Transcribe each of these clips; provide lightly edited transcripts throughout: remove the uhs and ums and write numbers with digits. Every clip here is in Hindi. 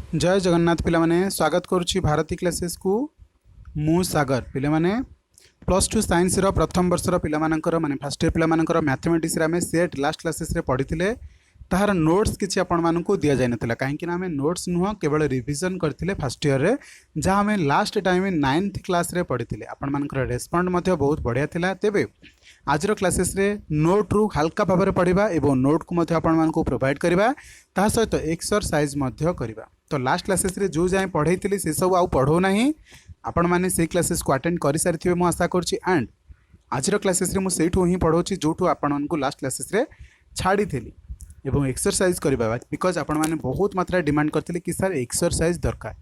जय जगन्नाथ पिलामाने स्वागत करुच्ची भारती क्लासेस को मु सागर पिलामाने प्लस टू साइंस रो प्रथम वर्षर पिलामानकर माने फर्स्ट इयर पिलामानकर मैथमेटिक्स रे आमे सेट लास्ट क्लासेस रे पढ़िथिले ताहार नोट्स किछि आपण मानकु दिया जाय नथिला काहेकि ना आमे नोट्स नुह केवल रिवीजन करथिले फर्स्ट ईयर रे जहाँ आमे लास्ट टाइम 9th क्लास रे पढ़िथिले आपण मानकर रेस्पोंड मध्ये बहुत बढ़िया थिला। तेबे आज क्लासेस रे नोट रु हल्का भाव में पढ़ा एवं नोट को मध्य आपण मानकु प्रोवाइड करबा ता सहित एक्सरसाइज मध्य करबा। तो लास्ट क्लासेस रे जो जाय पढ़ाई से सब आउ पढ़ो नाही आपण माने से क्लासेस को अटेंड कर सारी मु आशा करछि एंड आज क्लासेस रे मु सेठू ही पढ़ाऊँ जोठू आपण मानकु लास्ट क्लासेस रे छाड़ी थी एवं एक्सरसाइज करबा बिकज आपण माने बहुत मात्रा डिमांड करथिले कि सर एक्सरसाइज दरकार।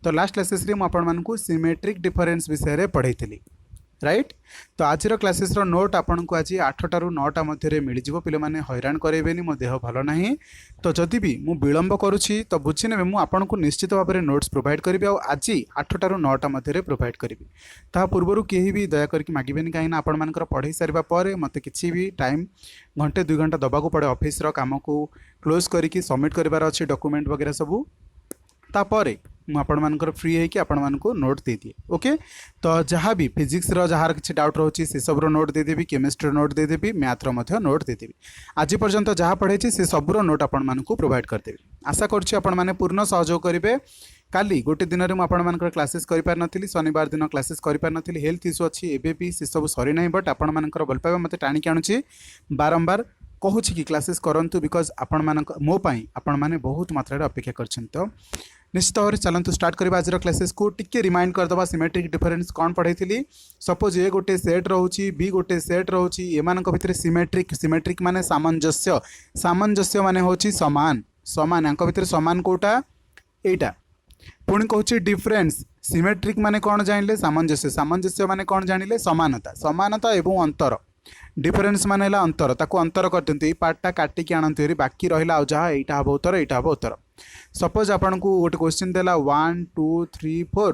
तो लास्ट क्लासेस रे मु आपण मानकु सिमेट्रिक डिफरेंस विषय रे पढ़ाई राइट। तो आज क्लासेस रो नोट आपन को आज 8 रु 9 मध्य मिल जिवो पिले माने हैरान करेबेनी मो देह भलो नाही। तो जदि भी मु विलंब करूछि तो बुझि नेबे मु आपन को निश्चित भाव में नोट्स प्रोवाइड करिबि आ आज 8 रु 9 मध्य प्रोवाइड करिबि। ता पूर्वरु केही भी दया करके मागिबेनी काहे ना आपन मानकर पढ़ाई सारिबा परे मते किछि भी टाइम घंटे 2 घंटा दबाको पड़े ऑफिस रो काम को क्लोज करिकि सबमिट करिवार अछि डॉक्यूमेंट वगैरह सबू तापरे मुझे फ्री है कि आपण नोट दे दिए। ओके तो जहाँ भी फिजिक्स जार किसी डाउट रोचे से सब नोट देदेवी केमिस्ट्री नोट देदेवी मैथ नोट देदेवी आज पर्यंत जहाँ पढ़े से सब नोट आपण प्रोवाइड करदेवी। आशा करें पूर्ण सहयोग करेंगे। काली गोटे दिन में मुझे क्लासेस कर शनिवार दिन क्लासेस कर हेल्थ इश्यू अच्छी एबे भी से सब सरी ना बट आपण भल पाइबा मत टाणिक आणुची बारंबार कहूँ कि क्लासेस करूँ बिकज आपण मान मो आपण मैंने बहुत मात्रा अपेक्षा कर। तो निश्चित भाव में चलतु स्टार्ट करवा आज क्लासेस को टिके रिमाइंड करदे सिमेट्रिक डिफरेंस कौन पढ़ाई। सपोज ए गोटे सेट रोची बी गोटे सेट रोची एमान भितर सिमेट्रिक सिमेट्रिक माने सामंजस्य सामंजस्य माने होची समान समान यांक भितर समान कोटा एटा पुणी कहूँ डिफरेंस सिमेट्रिक माने कौन जानिले सामंजस्य सामंजस्य माने कौन जानिले समानता समानता एवं अंतर डिफरेंस माने है अंतर ताको अंतर कर दिंतु पार्टा काटिकी आणंतु बाकी रहा आ जहाँ यहाँ हम उत्तर यहाँ हम उत्तर। सपोज आपन को गोटे क्वेश्चन देला 1 2 3 4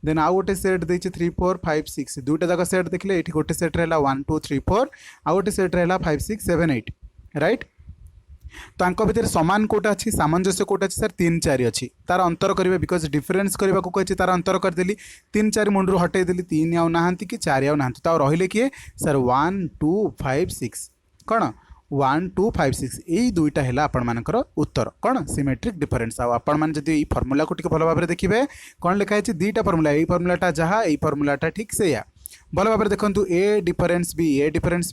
देन आउ गोटे सेट देछि 3 4 5 6 दुटा जगह सेट देखले एठी गोटे सेट रहला 1 2 3 4 आउ गोटे सेट रहला 5 6 7 8 राइट। तो आंक भितर समान कोटा अच्छी सामंजस्य कोटा अच्छी सर 3 4 अच्छी तार अंतर करेंगे बिकज डिफरेंस करने को कही तार अंतर करदेली 3 4 मुंडू हटेदेली 3 आउ नाहांती कि 4 आउ नाहांती तो रहिले किए सर 1 2 5 6 कौन 1 2 5 6 यही दुईटा है आपण मानकर उत्तर कौन सिमेट्रिक डिफरेंस। आपण मैंने जब ये फर्मुला को भल भाव में देखिए कौन लिखाई दुईटा फर्मुला यही फर्मुलाटा जहाँ यही फर्मुलाटा ठीक से या भल भाव में देखु ए डिफरेंस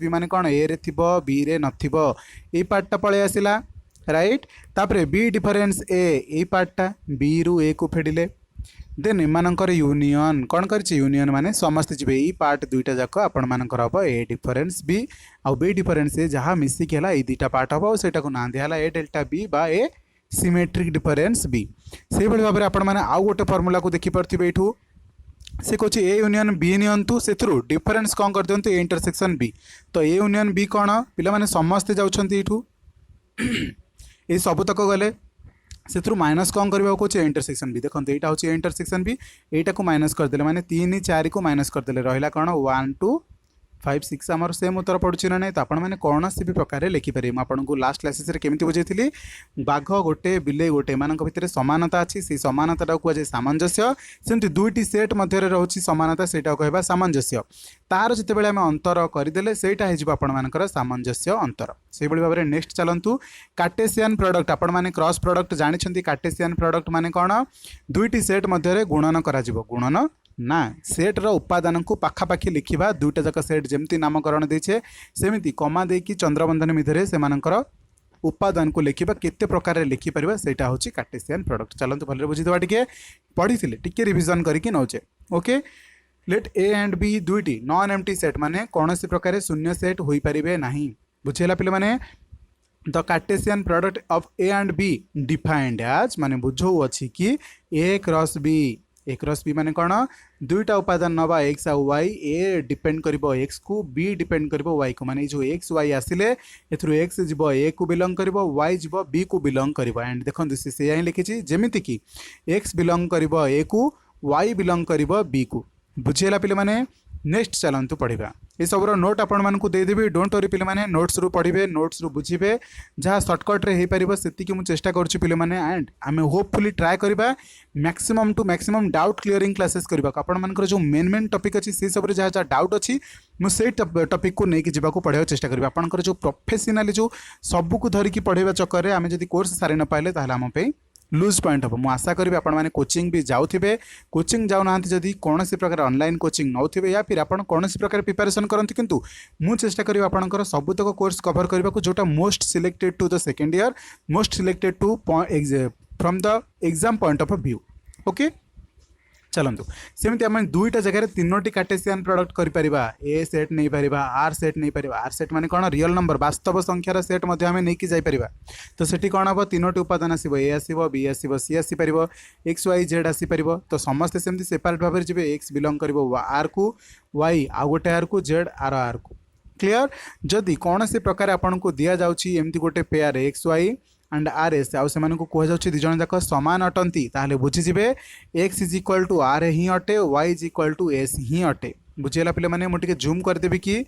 बी माने कौन ए रे थिबो बी रे नथिबो ए पार्टटा पळे आसिला राइट। तापरे बी डिफरेंस ए पार्टटा बी रु ए को फेडिले देन एमानकर यूनियन कौन कर यूनियन माने समस्त जी ये पार्ट दुईटा जाक आपण मानकर हम ए डिफरेंस बी आउ बी डिफरेंस ए जहाँ मिसिक है ये दुईटा पार्ट हम आटा को ना दिहला ए डेल्टा बी बा ए सिमेट्रिक डिफरेंस बी से भाव में आपण मैंने आउ गोटे फर्मुला को देखिपे यू से कौन ए यूनियन बी नियंतु से डिफरेंस कौन कर दिंतु ए इंटरसेक्शन बी तो ए यूनियन बी कौन पिला माने समस्ते जाउछंती एठू ये सबुतक गले से माइनस कौन करवा कौन इंटरसेक्शन बी देखो यहाँ हूँ इंटरसेक्शन बी यहाँ को माइनस करदे माने 3 4 को माइनस करदे रहा कौन 1 2 5 6 आमर सेम उत्तर पड़ुची ना नहीं। तो आपने कौन सी भी प्रकार लिखिपारे आपको लास्ट क्लासेस केमी बुझे बाघ गोटे बिले गोटे मान भितर समानता अच्छी से समानता कहुए सामंजस्य सेमती दुईटी सेट मध्य रोचे समानता से कहवा सामंजस्य तार जिते आम अंतर करदे से आपर सामंजस्य अंतर से भाव में नेक्स्ट चलतु कार्टेशियन प्रोडक्ट आपण मैंने क्रॉस प्रोडक्ट जानी कार्टेशियन प्रोडक्ट माने कौन दुईटी सेट मध्य गुणन करा गुणन ना सेट रो उपादान को पाखापाखि लिखा दुईटा जाक सेट जमती नामकरण देछे सेमिति कमा देकी चंद्रबंधन भितर से उपादान को लिखा केते प्रकार लिखिपर से हूँ कार्टेशियन प्रोडक्ट। चलते भले बुझीदवा टे पढ़ी टे रिविजन करके नौचे। Okay let A and B दुईटी नॉन एम्प्टी सेट माने कौन सी प्रकार शून्य सेट हो पारे ना बुझेगा पे मैंने the Cartesian product of A and B defined as माने बुझौ अच्छी कि ए क्रॉस बी माने कौन दुईटा उपादान नवा एक्स आ वाई ए डिपेंड करिबो एक्स को बी डिपेंड करिबो वाई को माने जो एक्स वाई आसिले एथरु एक्स जीवो ए को बिलोंग करिबो वाई जीवो बी को बिलोंग करिबो एंड देखो से यही लिखी जेमिति कि एक्स बिलोंग करिबो ए को वाई बिलोंग करिबो बी को बुझेला पिले माने नेक्स्ट चलंतु पढ़िबा ये सबरो नोट आपण मानकु दे देबी डोंट वरी पिले माने नोट्स रु पढिबे नोट्स रु बुझिबे जहाँ सर्टकट रे हे परिबो सेति कि मु चेष्टा करछु पिले माने एंड आमे होपफुली ट्राई करबा maximum to maximum doubt clearing classes करबा आपण मानकर जो मेन टॉपिक अछि से सब रे जहाँ डाउट अछि मु से टॉपिक को नेकी जिबा को पढायो चेष्टा करबा आपनकर जो प्रोफेशनली जो सब को धरिकी पढेबा चक्कर रे आमे जदी कोर्स सारि न पाइले ताहले हम पे लूज पॉइंट हम आशा करी आपण मैंने कोचिंग भी जाऊे कोचिंग जाऊना जदि कौन प्रकार ऑनलाइन कोचिंग नौथे या फिर आपण कौन प्रकार प्रिपरेशन करती किंतु मु चेष्टा करी आपणकर सबुतक कोर्स कवर करने को जोटा most selected to the second year most selected to from the exam point of view okay चलतु सेमती आम दुईटा जगह तीनोटी कार्टेशियन प्रोडक्ट करिपरिबा ए सेट नहीं पारिबा आर सेट नहीं पारिबा आर सेट माने कौन रियल नंबर वास्तव संख्यार सेट मध्य आम नहीं जाई परिबा तो सेठी कौन हम तीनोटी उपादान आसीबो ए आसीबो बी आसीबो सी आसी परिबो एक्स वाई जेड आसी परिबो तो समस्त सेमती सेपरेट भाव जिबे एक्स बिलोंग करिबो आर को वाई आ गोटे आर को जेड आर को क्लियर जदि कौन से प्रकार आपन को दिया जाउची एमती गोटे pair X Y and R S आउ से कह जाऊँ दिज जाक सामान अटंती ताहले बुझीजे X is equal to R ही अटे Y is equal to S ही अटे बुझीगला पे मैंने मुझे जूम करदेवी कि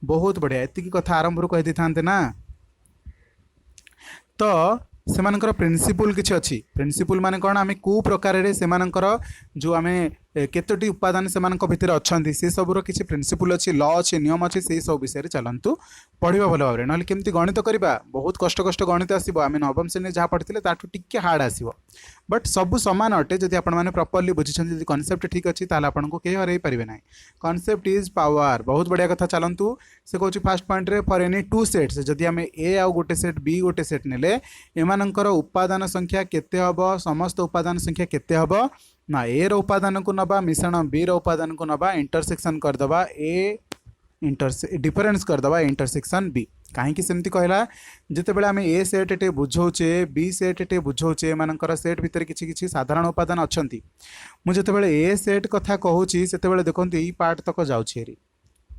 बहुत बढ़िया एति कथा आरंभ कही था ना तो सेमानकर प्रिंसिपल किछि अछि प्रिंसिपल माने कोन आमे को प्रकार रे सेमानकर जो आमे केतोटी उपादान सेमानक भितर अछंती से सबरो किछि प्रिंसिपल अछि लॉ अछि नियम अछि से सब विषय रे चलंतु पढिबा भलो भाबरे नहले केमती गणित करबा बहुत कष्ट कष्ट गणित आसीबो आमे नवम श्रेणी जहाँ पढ़िथिले ताठु टिके हार्ड आसीबो बट सब समान अटे जदि आपण माने प्रॉपर्ली बुझिछन जदि कांसेप्ट ठीक अछि ताले आपण को के हरै परिबे नै कांसेप्ट इज पावर बहुत बढ़िया कथा चलंतु से कहूँ फास्ट पॉइंट रे फॉर एनी टू सेट्स जदि आमे ए आउ गोटे सेट बी गोटे सेट नेले एमानकर उपादान संख्या केते हबो समस्त उपादान संख्या केते हबो ना ए रो उपादान को नबा मिश्रण बी रो उपादान को नबा इंटरसेक्शन करदबा ए डिफरेंस करदबा इंटरसेक्शन बी कहीं सेमती कहला जिते बेले आमे ए सेट टे बुझौचे बी सेट टे बुझौचे एमानकर सेट भितर किछि किछि साधारण उपादान अछंती मु जते बेले ए सेट कथा कहूची सेते बेले देखंतु ई पार्ट तक जाउछि हेरी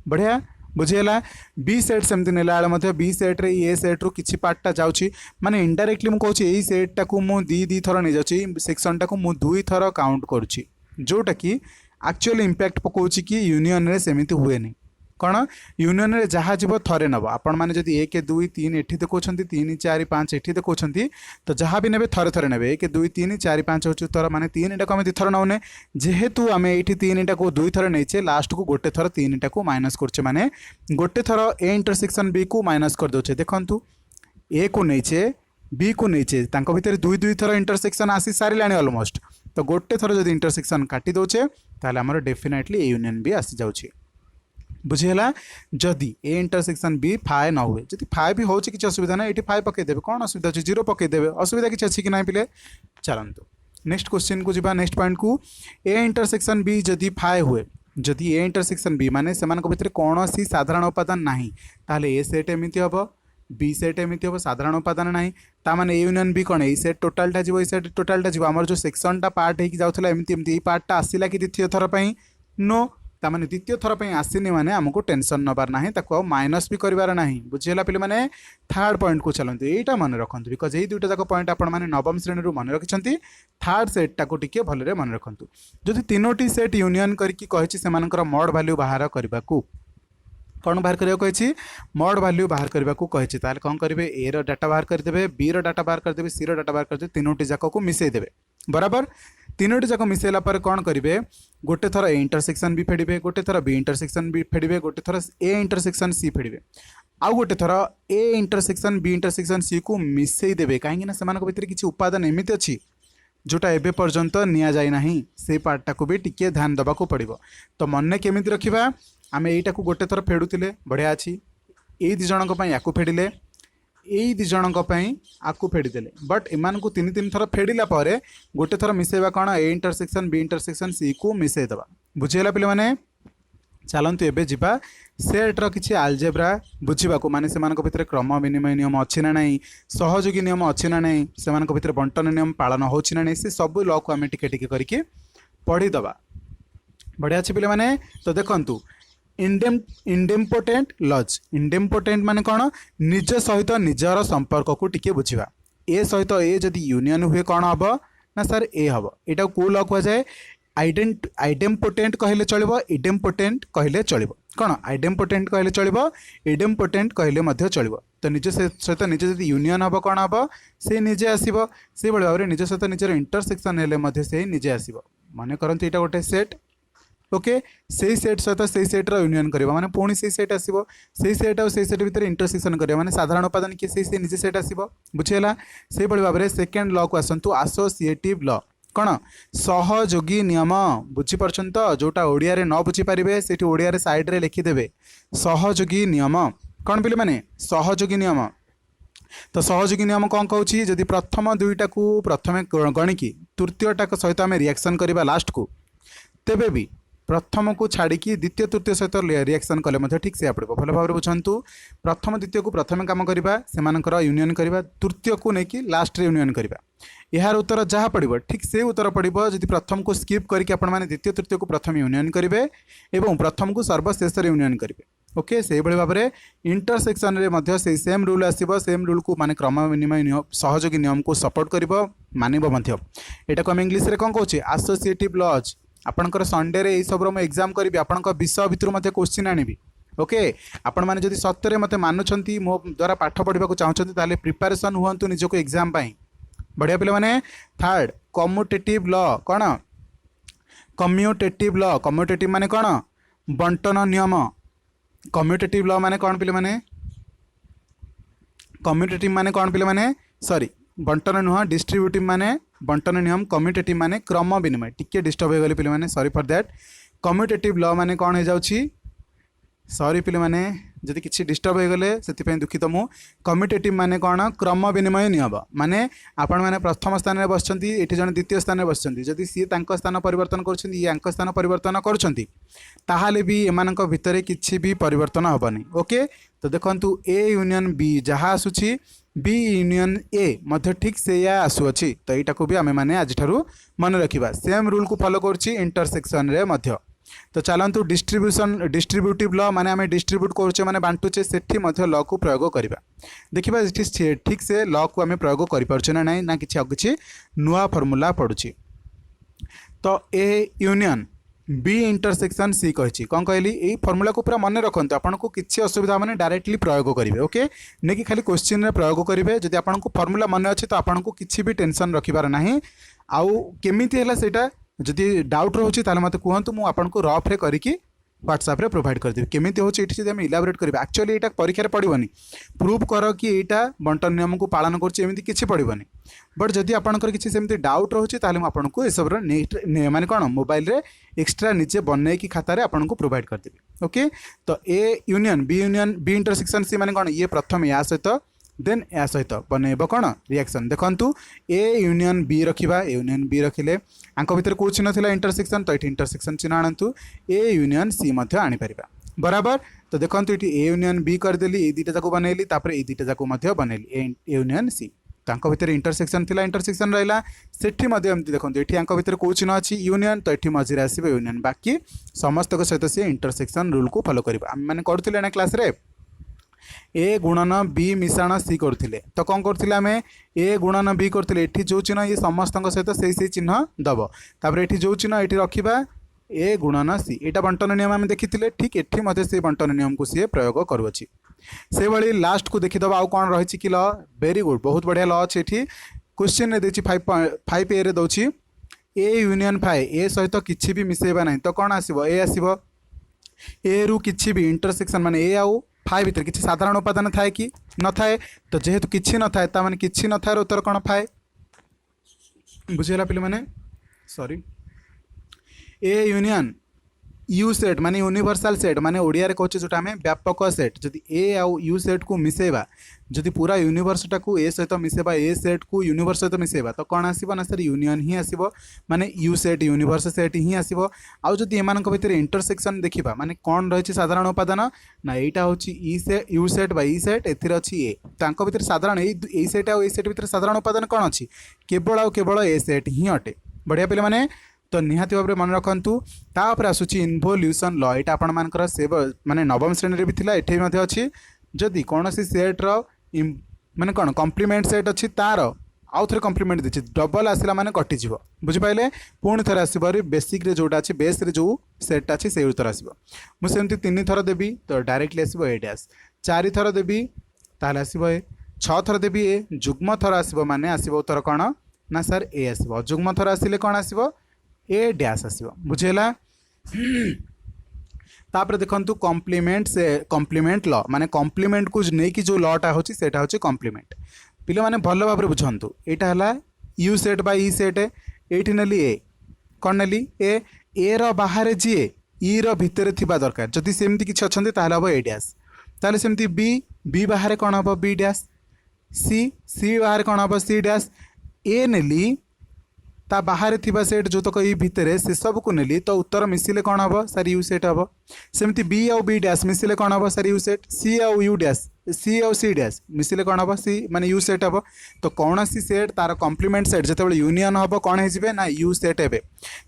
बढ़िया बुझीगला बी सेट सेमती नेला बेले बी सेट रे ए सेट रु किछि पार्टा जाउछि माने इनडायरेक्टली मु कहूछि एई सेट टाकू मु दी थर नै जाउछि सेक्शन टाकू मु दुई थर काउंट करूछि जोटा कि एक्चुअल इंपैक्ट पकाउछि कि यूनियन रे सेमिति हुए नै कौन यूनियन रे जहाँ जीव थरे नब आपण मैंने जब 1 2 3 एठी देखौछंती 3 4 5 एठी देखौछंती तो जहाँ भी नेबे थरे थरे नेबे 1 2 3 4 5 होछु थर माने 3 टा को हम थर नौने जेहेतु आम एठी 3 टा को 2 थर नैचे लास्ट को गोटे थर 3 टा को माइनस करछे माने गोटे थर ए इंटरसेक्शन बी को माइनस कर दोछे देखंतु ए को नैचे बी को नैचे तांको भितर 2 थर इंटरसेक्शन आसी सारिलाणी ऑलमोस्ट तो गोटे थर जदि इंटरसेक्शन काटी दोछे ताले हमर डेफिनेटली ए यूनियन बी आसी जाउछे बुझीगला जदि ए इंटरसेक्शन बी फाए न हुए जदि फाए भी होची किसी असुविधा ना ये फाए पकईदेवे कौन असुविधा अच्छी जीरो पकईदेवे असुविधा किसी अच्छी कि ना पिले चलतु नेक्स्ट क्वेश्चन को जीवा नेक्स्ट पॉइंट को ए इंटरसेक्शन बी जदि फाए हुए जदि ए इंटरसेक्शन बी माने सेमानक भितर कौन सी साधारण उपादान नाही ताहले ए सेट एमिति हबो बी सेट एमिति हबो साधारण उपादान नाही ता माने ए यूनियन बी कोन ए सेट टोटलटा जीवो ए सेट टोटलटा जीवो हमर जो सेक्शनटा पार्ट हे कि जाउथला एमिति एमिति ए पार्टटा आसिला कि द्वितीय थर पई नो तामाने द्वितीय थर पर आसनी माने आमको टेंशन नबार ना ताको माइनस भी करार ना बुझीगला पे मैंने थर्ड पॉइंट को चलते यहाँ मन रखु बिकज ये दुईटा जाक पॉइंट आप नवम श्रेणी मन रखिंट थर्ड सेटा को टिके भलरे मन रखु जदि तीनोटी सेट यूनियन करके से मॉड वैल्यू बाहर करने को कौन बाहर करने कही मॉड वैल्यू बाहर करने को कही कौन करेंगे ए रो डाटा बाहर करदे बी रो डाटा बाहर करदे सी रो डाटा बाहर करदे तीनोटी जाक को मिसेदेवे बराबर तीनोटी जाक मिसेला पर कौन करेंगे गोटे थर ए इंटरसेक्शन बी फेड़े गोटे थर बी इंटरसेक्शन बी फेड़े गोटे थर ए इंटरसेक्शन सी फेड़े आउ गोटे थर A intersection B intersection C को मिसई देवे कहीं से भितर किसी उपादान एमती अच्छी जोटा एबे पर्यंत निया जाय नाही से पार्टा को भी टिके ध्यान दबा को पड़िबो तो मन केमिति रखिबा आमे एटा को गोटे थर फेडुतिले बढ़िया अछि ए दि जनक पई याकू फेडिले ए दि जनक पई आकू फेडिदेले बट एमान को तीन तीन थर फेडिला पारे गोटे थर मिसेबा कोन A intersection B intersection C को मिसेई दबा बुझेला पिले माने चलतु एबे जिबा सेट्र किसी आलजेब्रा बुझा माने से भितर क्रम विनिमय नियम अच्छी ना नहीं सहयोगी नियम अच्छी ना नहीं से भितर बंटन नियम पालन होची ना नहीं से सब लॉ को आम टिके टिके करके पढ़ीदबा बढ़िया अच्छे पे मैंने तो देखु इंडेम्पोटेंट लज इंडेम्पोटेंट माने कौन निज सहित निजर संपर्क को टिके बुझा ए सहित ए जदि यूनियन हुए कौन हम ना सर ए हम यहाँ को लॉ कहुए आइडेम्पोटेंट कहले चलिबो, इडेम्पोटेंट कहले चलिबो। कौन आइडेम्पोटेंट कहले चलिबो, इडेम्पोटेंट कहले मध्य चलिबो। तो निज सहित निज जदि यूनियन हम कौन हम से निजे आसो से भाव में निज सहित निजर इंटरसेक्शन हेले मध्य से निजे आसो। मन करते यहाँ गोटे सेट, ओके से सेट सहित से सेट्र यूनियन करवा माने पुणी से सेट आसो, से सेट और से सेट भितर इंटरसेक्शन करवा माने साधारण उपादान किए से निजे सेट आसो। बुझीगला से भाव में सेकेंड लॉ को आसतु आसोसिएटिव लॉ। कौन सहयोगी नियम बुझीपार तो जोटा ओडिया रे न बुझीपारे से ओडिया साइड्रे लिखिदेवे सहयोगी नियम। कौन पे माने सहयोगी नियम। तो सहयोगी नियम कौन कहूँ जदि प्रथम दुईटा को प्रथम गणिकी तृतीयटा सहित आम रिएक्शन करवा लास्ट को तेबे भी प्रथम को छाड़ी द्वितीय तृतीय सहित रिएक्शन कले ठीक से पड़ो। भल भाव बुझातु प्रथम द्वितीय को प्रथम काम करवा से यूनियन करवा, तृतीय को लेकिन लास्ट रे यूनियन करवा। यार उत्तर जहाँ पड़ो ठीक से उत्तर पड़ो जदि प्रथम को स्किप करके द्वितीय तृतीय को प्रथम यूनियन करेंगे और प्रथम को सर्वशेष यूनियन करेंगे। ओके से भाव में इंटरसेक्शन रे से सेम रूल आसो, सेम रूल को माने क्रम विनिमय नियम सहयोगी नियम को सपोर्ट कर मानव यहाँ को आम इंग्लीश रे कौन कहूँ आसोसिएटिव लॉज। आपणकर संडे रे सब मुझे एग्जाम करी आपण विषय भितर क्वेश्चन आनी। ओके आपण मैंने जदि सत्य मत मानुंट मो द्वारा पाठ पढ़ा चाहते ताले प्रिपरेशन हूँ निजक एग्जाम बढ़िया पे मैंने। Third commutative law. कौन कम्यूटेटिव लॉ, कम्यूटेटिव माने कौन बंटन नियम। कम्यूटेटिव लॉ माने कौन पे मैंने, कम्यूटेटिव माने कौन पे मैंने सॉरी बंटन नुह डिस्ट्रीब्यूटिव माने बंटन नियम, कम्यूटेटिव माने क्रम विनिमय। टिके डिस्टर्ब हो गले पे मैंने sorry for that. Commutative law माने कौन हो जाउछि सॉरी पे मैंने जदि किसी डिस्टर्ब हो गले से दुखित मु। कम्यूटेटिव माने कौन क्रम विनिमय नियम माने आपण माने प्रथम स्थान में बसचंती एठी जन द्वितीय स्थान में बसचंती जदि सी तांको स्थान परिवर्तन करछंती ये आंको स्थान परिवर्तन करछंती ताहाले भी एमानक भितरे किछि भी परिवर्तन हबनी। ओके तो देखंतु ए यूनियन बी जहाँ आसुछि बी यूनियन ए मध्य ठीक से या आसुअछि। तो यहाँ को भी आम मैंने आज मन रखा सेम रूल को फॉलो करछि इंटरसेक्शन रे मध्य। तो चलतु डिस्ट्रीब्यूटिव लॉ माने आम डिस्ट्रीब्यूट करुचे माने बांटुचे सेठी मध्य लॉ को प्रयोग करवा। देखिबा ठीक से लॉ को आम प्रयोग करिपारुचे ना ना किछि नुआ फॉर्मूला पड़ुछि। तो A union B intersection C कही कौन कहली यही फर्मूला को पूरा मन रखते आपन को किसी असुविधा मैंने डायरेक्टली प्रयोग करेंगे। ओके नहीं कि खाली क्वेश्चन प्रयोग करेंगे जब आपन को फर्मूला मन अच्छे तो आपन को किसी भी टेंशन रखिबार नहीं। आउ केमिति हैला सेटा जदि डाउट रोचे ताले मते कहंतु मु आपन को रफ रे करिकी व्हाट्सएप रे प्रोवाइड कर देबी। केमिति होची एठी जदि हम इलाबोरेट करबा एक्चुअली एटा परीक्षा रे पड़िबनी प्रूफ कर कि एटा बंटन नियम को पालन करछि एमिति किछि पड़िबनी। बट जदि आपनकर किछि सेमिति डाउट रोचे ताले मु आपन को ए सब रे नेक्स्ट माने कोन मोबाइल रे एक्स्ट्रा निचे बनै की खाता रे आपन को प्रोवाइड कर देबी। ओके तो A union B intersection C माने कोन ये प्रथम या सहित देन या सहित बनइब कौन रिएक्शन। देखंतु ए यूनियन बी रखिबा ए यूनियन बी रखिले आंको भितर को चिन्ह थिला इंटरसेक्शन तो ये इंटरसेक्शन चिन्ह आनतु ए यूनियन सी मध्य आनी परिबा बराबर। तो देखंतु ये ए यूनियन बी कर देली ए दुटा जाको बनैली तापर ए दुटा जाको मध्य बनैली ए यूनियन सी। तांको भितर इंटरसेक्शन थिला इंटरसेक्शन रहला सेठी मध्य एमति देखंतु एठी आंको भितर को चिन्ह अछि यूनियन तो एठी मझिरे आसीबो यूनियन बाकी समस्त को सहित से इंटरसेक्शन रूल को फॉलो करबा। हम माने करथिले ना क्लास रे ए गुणन बी मिश्रण सी करथिले तो कौन करथिले आमे ए गुणन बी करथिले एठी जो चिन्ह ये समस्त सहित से चिन्ह दब तापर एठी जो चिन्ह एठी रखिबा ए गुणन सी एटा बंटन नियम आमे देखिथिले ठीक एठी मते से बंटन नियम को सी प्रयोग करूछि। से भली लास्ट को देखिदबा आउ कोन रहिछि कि ल वेरी गुड बहुत बढ़िया ल अछि एठी क्वेश्चन रे देछि 5 ए रे दोछि ए यूनियन 5 ए सहित किछि भी मिसेबा नै तो कोन आसीबो ए आसीबो ए रु किछि भी इंटरसेक्शन माने ए आउ 5 भितर किछि साधारण उपादान थाए कि न थाए तो जेहेतु किछि न थाए ता माने किछि न थाए उत्तर कोन 5 बुझिला पिले माने sorry A union you set माने यूनिवर्सल सेट माने ओडिया रे कहछि जोटा हमें व्यापक सेट जदि ए आउ यू सेट को मिसेबा जदि पूरा यूनिवर्स टाको ए सहित मिसेबा ए सेट को यूनिवर्स सहित मिसेबा तो कौन आसीबो ना सर यूनियन ही आसीबो माने यू सेट यूनिवर्स सेट ही आसीबो। आउ जदि एमानक भितर इंटरसेक्शन देखिबा माने कौन रहिछि साधारण उपादान ना एटा होछि ई से U set by E set एथिर अछि ए तांको भितर साधारण ए सेट आ ए सेट भितर साधारण उपादान कौन अछि केवल ए सेट ही अटे। बढ़िया पिले माने तो निहाती भाव में मन रखु तापर आसूची इनवोल्यूशन लॉ यहाँ आपण मानकर से माने नवम श्रेणी भी थिला एठी अच्छी जदि कौन सी सेट्र माने कौन कम्प्लीमेंट सेट अच्छी तार आउ थे कम्प्लीमेंट देछि डबल आसला माने कटिଯିବ बुझिपाइले पुणी थे आसो बेसिक रे जोटा अच्छे बेस रे जो सेट अच्छे से उत्तर आसो मुझे तीन थर देवी तो डायरेक्टली आसो ए डैश 4 थर देवी ताहले आसो ए 6 थर देवी ए जुग्म थर आसो माने आसो उत्तर कौन ना सर ए आसो जुग्म थर आसिले कौन आसो ए डैश आसो बुझेला तापर देखंतु कॉम्प्लीमेंट से कॉम्प्लीमेंट लॉ माने कॉम्प्लीमेंट को नहीं कि जो लॉटा होची सेटा होची कॉम्प्लीमेंट पिले माने भल भाव बुझंतु एटा हला U set by E set एठी नली ए कोन नली ए रो बाहर जी ई रो भीतर थिबा दरकार जदि सेमति किछ अछंती ताहले हबो ए डैश ताहले सेमति बी बाहर कोन हबो बी डैश सी बाहर कोन हबो सी डैश ए नली ता बाहर थिबा सेट जो तक ई भितर से सब को नेली तो उत्तर मिसिले कौन हम सर यू सेट हम सेमती बी आउ बी डैश मिसिले कौन हम सर यू सेट सी आउ यू डैश सी आउ सी डैश मिसिले कौन हम सी माने यू सेट हम तो कौन सी सेट तार कॉम्प्लीमेंट सेट जिते यूनियन हम कौन हो ना यू सेट हे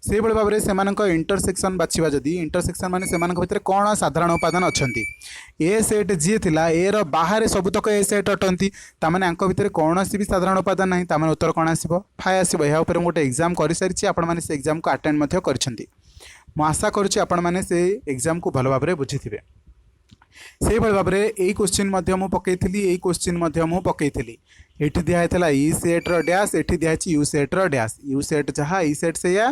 से भाव में से इंटरसेक्शन बाछिबा जदि इंटरसेक्शन माने से भितर कौन साधारण उपादान अच्छी ए सेट जी थिला ए रो बाहर सबुतक ए सेट अटंती तामाने आंक भितर कौन भी साधारण उपादान नहीं तामाने उत्तर कौन आसीबो फाइ आसीबो या ऊपर गोटे एग्जाम कर सारी आपण माने से एग्जाम को अटेंड मध्य करछंती मु आशा करुच्ची आपण माने से एग्जाम को भल भाव में बुझीथिबे से भाव में यही क्वेश्चन पकईली यही क्वेश्चन पकईली एठी दिखाई ई सेट रो डैश एठी दिखाई you set rho dash you set जहाँ ई सेट से या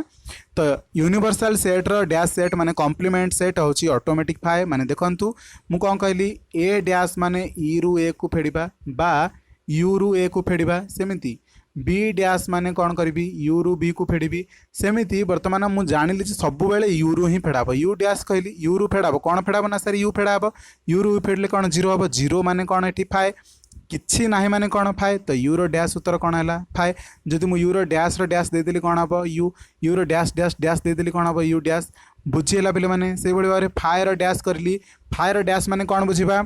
तो universal set rho dash set माने कॉम्प्लीमेंट सेट होची ऑटोमेटिक फाइ माने देखंतु मु कौन कहली ए डैश माने ई रु ए को फेडिबा बा यू रु ए को फेडिबा सेमिति बी डैश माने कौन करी यू रु बी को फेड़ी सेमिति बर्तमान मुझे जानी सब बेले यू रु ही फेड़ाब यू डैश कहली यू रु फेड़ाब कौन फेड़ाब ना सर यू फेड़ाब यू रु फेड़ले कौन जीरो हम जीरो माने कौन ये फाए किछि नाही माने कौन फाए तो यू रो डैश उत्तर कौन है फाए जदि मु यू रो डैश देदेली कौन हम यू रो डैश डैश डैश देदेली कौन हम यू डैश बुझीला पे मैंने से भाव में फाए रो डैश करली फाए रो डैश माने कौन बुझा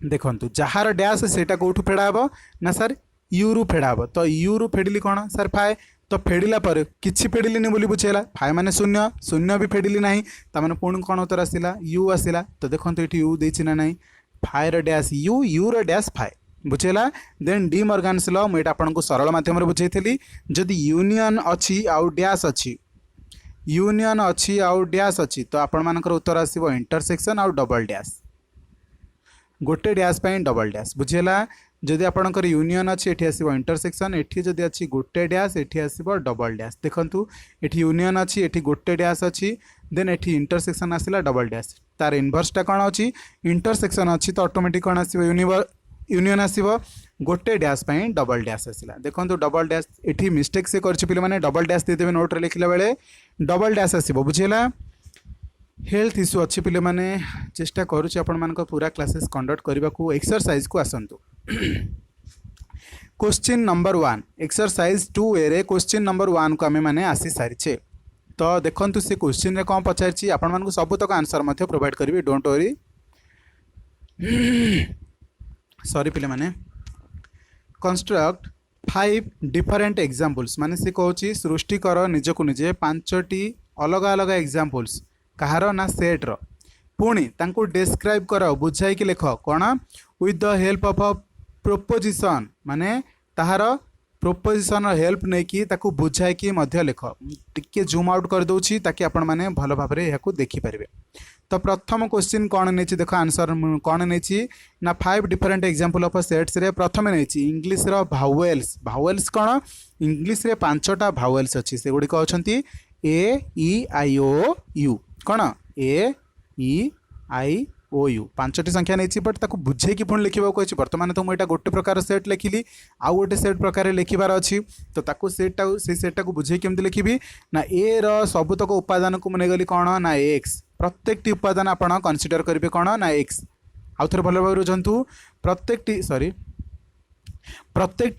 देखु जार डैश सेटा कौटू फेड़ाब ना सर यू रु फेड़ाब तो यू रु फेडिली कौन सर फाए तो फेडिला पर किछि फेडिलिनी बोली बुझेला फाए माने शून्य शून्य भी फेडिली नाही तामाने पुणी कौन उत्तर आसिला यू आसिला तो देखंतु एठी यू देछि ना नाही फाए रो डैश यू रो डैश फाए बुझेला देन डी मॉर्गन्स लॉ मुझे आपको सरल माध्यम बुझेली जदि यूनियन अच्छी आउ डैश अच्छी यूनियन अच्छी आउ डैश अच्छी तो आपण मानकर उत्तर आसीबो इंटरसेक्शन आउ डबल डैश गोटे डैश पाई डबल डैश बुझेला जदि आपणकर यूनियन अच्छी एठी आसीबो इंटरसेक्शन एठी जदि अच्छी गोटे डैश एठी आसीबो डबल डैश देखंतु एठी यूनियन अच्छी एठी गोटे डैश अच्छी देन एठी इंटरसेक्शन आसिला डबल डैश तार इनवर्सटा कौन अच्छी इंटरसेक्शन अच्छी तो ऑटोमेटिक कौन आसीबो यूनियन आसीबो गोटे डैश पाई डबल डैश आसिला देखंतु डबल डैश एठी मिस्टेक से करछि पिले माने डबल डैश दे देबे नोट रे लिखिला बेले डबल डैश आसीबो बुझिला हेल्थ इश्यू अच्छी पिले माने चेष्टा करूछि आपण मानक पूरा क्लासेस कंडक्ट करबा को एक्सरसाइज को आसंतु क्वेश्चन नंबर 1 एक्सरसाइज 2 ए रे क्वेश्चन नंबर 1 को आमे माने आसी सारिछे तो देखंतु से क्वेश्चन रे कोन पचारछि आपण मानक सब तक आंसर मध्य प्रोवाइड करबी डोंट वरी सॉरी पिले माने कंस्ट्रक्ट 5 डिफरेंट एग्जांपल्स माने से कहूछि सृष्टि कर निजको निजे 5टी अलग अलग एग्जांपल्स कहार ना सेट रो पुणी तांको डिस्क्राइब कर बुझाई कि लेख कौन with the help of a proposition माने ताहार प्रोपोजिशन हेल्प नहीं कि ताकू बुझाई कि मध्य लेख टिके जूम आउट कर दोछि ताकि आपण माने भलो भाव रे याकू देखि परिबे तो प्रथम क्वेश्चन कौन नहीं देखो आंसर कौन नहीं ना 5 डिफरेंट एग्जांपल ऑफ सेट्स रे प्रथम नहीं इंग्लिश रो भावेल्स भावेल्स कौन इंग्लिश रे 5टा भावेल्स अच्छी से गुडी कहउछंती ए ई आई ओ यू कौन ए ई आई ओ यू 5टी संख्या नहीं बट ताको बुझे कि पुणी लिखा कही बर्तमान तो मुझे गोटे प्रकार सेट लिखिली आउ गोटे सेट प्रकार लिखार अच्छी तो ताको सेटा से सेटा को बुझे केमती लिखी ना ए रो सबुतक उपादान को मुझे गली कौन ना एक्स प्रत्येक उपादान आप कनसीडर करेंगे कौन ना एक्स आउ थे भल भाव बुझंतु प्रत्येक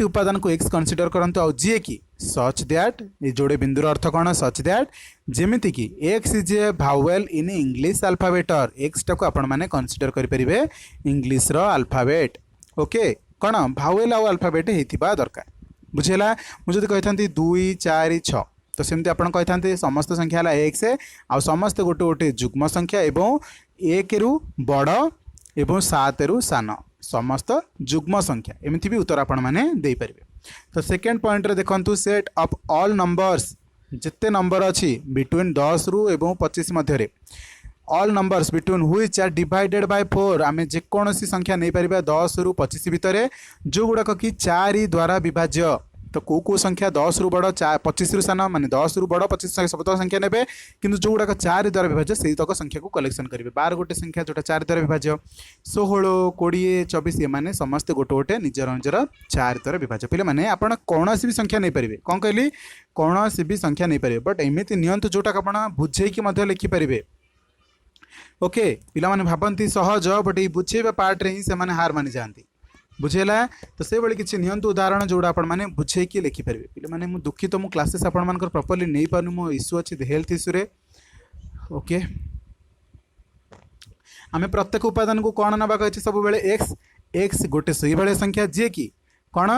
उपादान को एक्स कनसीडर करंतु आउ जी कि सच दैट ये जोड़े बिंदुर अर्थ कौन सच दैट जेमिति कि एक्स इज ए भावेल इन इंग्लिश अल्फाबेटर एक्स टाको आपण माने कनसीडर करि परिबे इंग्लिश रो अल्फाबेट ओके कौन भावेल आउ अल्फाबेट हेतिबा दरकार बुझेला मुझे कहिथांती 2 4 6 तो सेमती आपण कहिथांते समस्त संख्या हला एक्स आउ समस्त गोटे गोटे जुग्म संख्या एवं 1 रु बड़ एवं 7 रु सान समस्त जुग्म संख्या एमती भी उत्तर आपण माने दे परिबे तो सेकेंड पॉइंट रे देखंतु सेट ऑफ ऑल नंबर्स जिते नंबर अच्छी बिटवीन 10 रु एवं 25 मध्य all numbers between which are divided by 4 आम जेकोसी संख्या नहीं पार 10 रु 25 भितर जो गुड़ाक कि 4 द्वारा विभाज्य तो कौ संख्या 10 रु बड़ 25 रु सान माने 10 रु बड़ 25 सब संख्या ने कि जो गुड़ाक 4 द्वारा विभाज्य से तक संख्या को कलेक्शन करेंगे 12 गोटे संख्या जोटा 4 द्वारा विभाज्य 16 20 24 ये समस्ते गोटे गोटे निजर निजर 4 द्वारा विभाज्य पे मैंने आप कौन भी संख्या नहीं पारे कौन कहली कौन भी संख्या नहीं पारे बट एमती नियंतु जोटा आप बुझे लिखिपारे ओके पिला माने भाबंती सहज बट ये बुझेबा पार्ट रे ही से माने हार मानि जाती बुझेला तो से बड़ी किसी नियंतु उदाहरण जोड़ा आपण माने बुझेकी लिखिपारे पिला माने मु दुखित मु क्लासेस आपण मानकर प्रॉपर्ली नहीं पानु मो इश्यू अछि हेल्थ इश्यू रे ओके आमे प्रत्येक उपादान को कौन नबा कहि सब बेले एक्स एक्स गोटे सही भाई संख्या जे कि कौन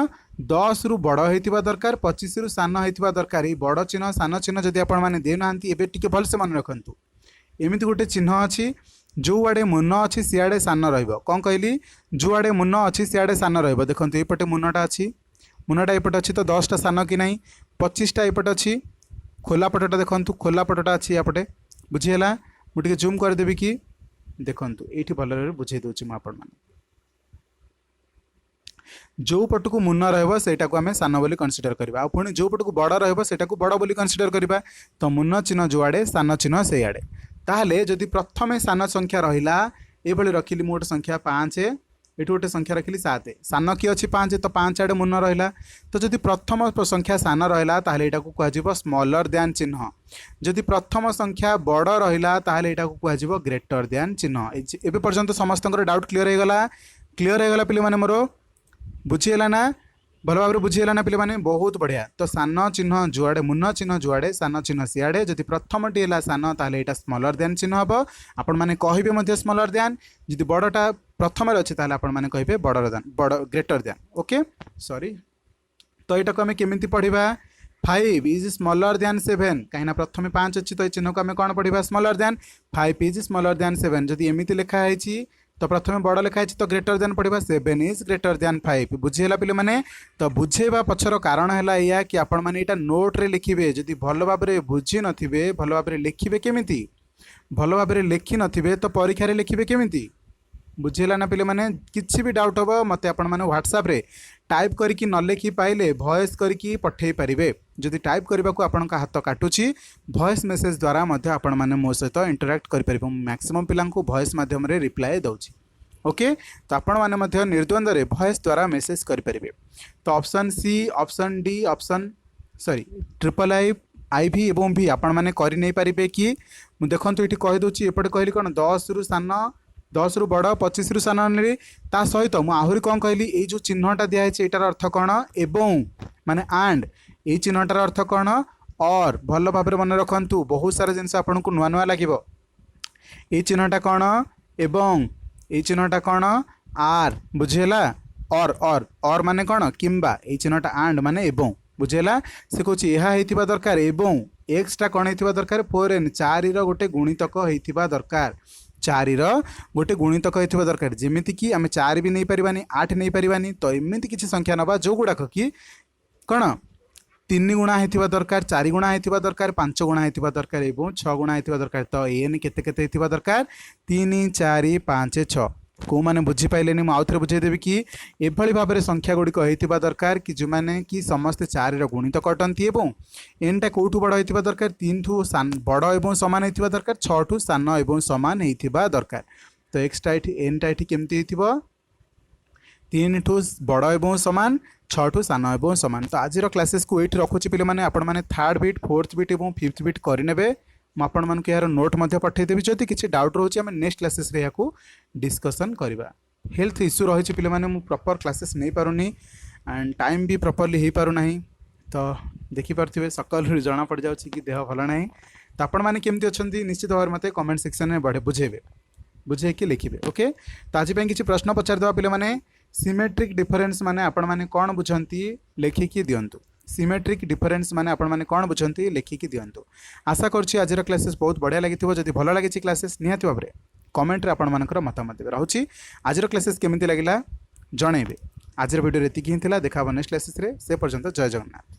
10 रु बड़ होइतिबा दरकार 25 रु सान होइतिबा दरकार ये बड़ चिन्ह सान चिन्ह जदि आपण माने देउ नांती एबे टिके भल से मन रखंतु एमिति गोटे चिन्ह अछि जो आड़े मुन अच्छी सियाड़े सान रौन कहली जो आड़े मुन अच्छी सियाड़े सान देखो ये मुनटा अच्छी मुनटा एपटे अच्छी तो 10टा सान कि नहीं 25टा एपटे अच्छी खोला पटटा देखो खोला पटटा अच्छी यापटे बुझीगला मुझे जूम करदेवी कि देखु ये भल बुझे दूसरी मुझे जो पट को मुन रहीटा को आम सान बोली कनसीडर करवा पुणी जो पट को बड़ रहीटा को बड़ बोली कनसीडर करवा तो मुन चिन्ह जो आड़े सान चिन्ह से आड़े ताहले जदि प्रथम सान संख्या रहिला ये रखिली गोटे संख्या 5 ये गोटे संख्या रखिली 7 सान कि अच्छी 5 तो 5 आड़े मुन रहा तो जदि प्रथम संख्या सान रहा ताहले एटा को कह स्मॉलर दैन चिन्ह जदि प्रथम संख्या बड़ रहा ताहले एटा को कह ग्रेटर दैन चिन्ह एबे पर्यंत समस्त डाउट क्लीयर होगा पे मैंने मोर बुझीगला ना भल भाव बुझीगला ना पे बहुत बढ़िया तो सान चिन्ह जुआड़े मुन चिन्ह जुआड़े सान चिन्ह सियाड़े जदि प्रथमटी है सान ताहले एटा स्मॉलर दैन चिन्ह हम आपण मैंने कहे स्मॉलर दैन जदि बड़टा प्रथम अच्छे ताहले आपण मैंने कहे बड़र दैन बड़ ग्रेटर दैन ओके सॉरी तो यहाँ को आम केमी पढ़ा 5 इज स्मॉलर दैन 7 कहीं प्रथम 5 अच्छी तो ये चिन्ह को आम कौन पढ़ा smaller than 5 is smaller than 7 जदि एमती लिखाई तो प्रथम बड़ लिखाई तो ग्रेटर दैन पढ़ा 7 इज ग्रेटर दैन 5 बुझेगा पे मैंने तो बुझेबा पछर कारण है या कि आपण मैंने यहाँ नोट रे लिखिबे जदि भल भाव बुझी नथिबे भल भाव लिखिबे केमिति भल भाव लिखि नथिबे तो परीक्षा रे लिखिबे केमिति बुझेगा ना पे मैंने किसी भी डाउट हम मत आप व्हाट्सएप रे टाइप करके न लिखि पाइले वॉइस करके पठे पारे जदि टाइप करने को आपण हाथ काटुची वॉइस मेसेज द्वारा आपण मैंने मो सहित इंटराक्ट कर मैक्सिमम पिला वॉइस माध्यम रे रिप्लाई दउची ओके तो आपण मैंने निर्द्वंद्व रे वॉइस द्वारा मेसेज करेंगे तो option C option D option sorry triple I भी एवं भी आपण मैंने कर नहीं पारे कि देखो ये कहीदे एपटे कहली कौन 10 रु सान 10 रु बड़ 25 रु सान ता सहित मुझे आहरी कौन कहली ये जो चिन्हटा दिखाई यार अर्थ कौन एवं माने एंड ये चिन्हटार अर्थ कौन और भल भाव मन रखु बहुत सारा जिनस आपन को नुआ नुआ लगे ये चिन्हटा कौन एवं ये चिन्हटा कौन आर बुझेला और माने कौन किंबा ये चिन्हटा एंड माने एवं बुझेला से कौच यह दरकार एवं एक्सटा कौन होता दरकार 4n 4 गोटे गुणितक होता दरकार 4 गोटे गुणितक होता दरकार जमीती कि आम 4 भी नहीं पारिबानी 8 नहीं पारिबानी तो एमती किसी संख्या नवा जो गुड़ाक कि कौन 3 गुणा होता दरकार 4 गुणा होता दरकार 5 गुणा होता दरकार एवं 6 गुणा होता दरकार तो एन केते केते होता दरकार 3 4 5 6 को मैंने बुझीपारे मुझे आउ थे बुझेदेवी कि एभली भाव में संख्या गुड़िक होता दरकार कि जो मैंने कि समस्ते 4 गुणित कटती और एनटा कौटू बड़ होता दरकार 3 ठू बड़ और सामान होता दरकार 6 ठू सान और सामान होता दरकार तो एक्सटा एनटा ये केमती 3 ठू बड़ और सामान 6 ठू सान और सामान तो आज क्लासेस को ये रखुच्छी पे मैंने आपण मैंने 3rd बिट 4th बिट और 5th बिट करने मुझे यार नोट पठेदेवी जदि किसी डाउट रोचे आम नेक्स्ट क्लासेस रे याकू डिस्कसन करवा हेल्थ इश्यू रही पे मैंने प्रॉपर क्लासेस नहीं पारुनी एंड टाइम भी प्रॉपर्ली हो पारना तो देखिपे सकल जना पड़ जाऊँ कि देह भल ना तो आपण मैंने केमती अच्छा निश्चित भाव में मत कमेंट सेक्शन में बढ़े बुझे कि लिखे ओके तो आज किसी प्रश्न पचारिदेवा पे मैंने सिमेट्रिक डिफरेन्स माने आपण मैंने कौन बुझंती लेखिकी दिंतु सिमेट्रिक डिफरेन्स माने आपण मैंने कौन बुझंती लेखिकी दिंतु आशा करुँची आज क्लासेस बहुत बढ़िया लगी जदि भल लगी क्लासेस निहाती भाव में कमेंट रे आपण मानकर मतामत देवे रहुची आज क्लासेस केमिति लागिला जणेबे आज भिडियो एतिक ही थिला देखा नेक्स्ट क्लासेस रे से पर्यंत जय जगन्नाथ।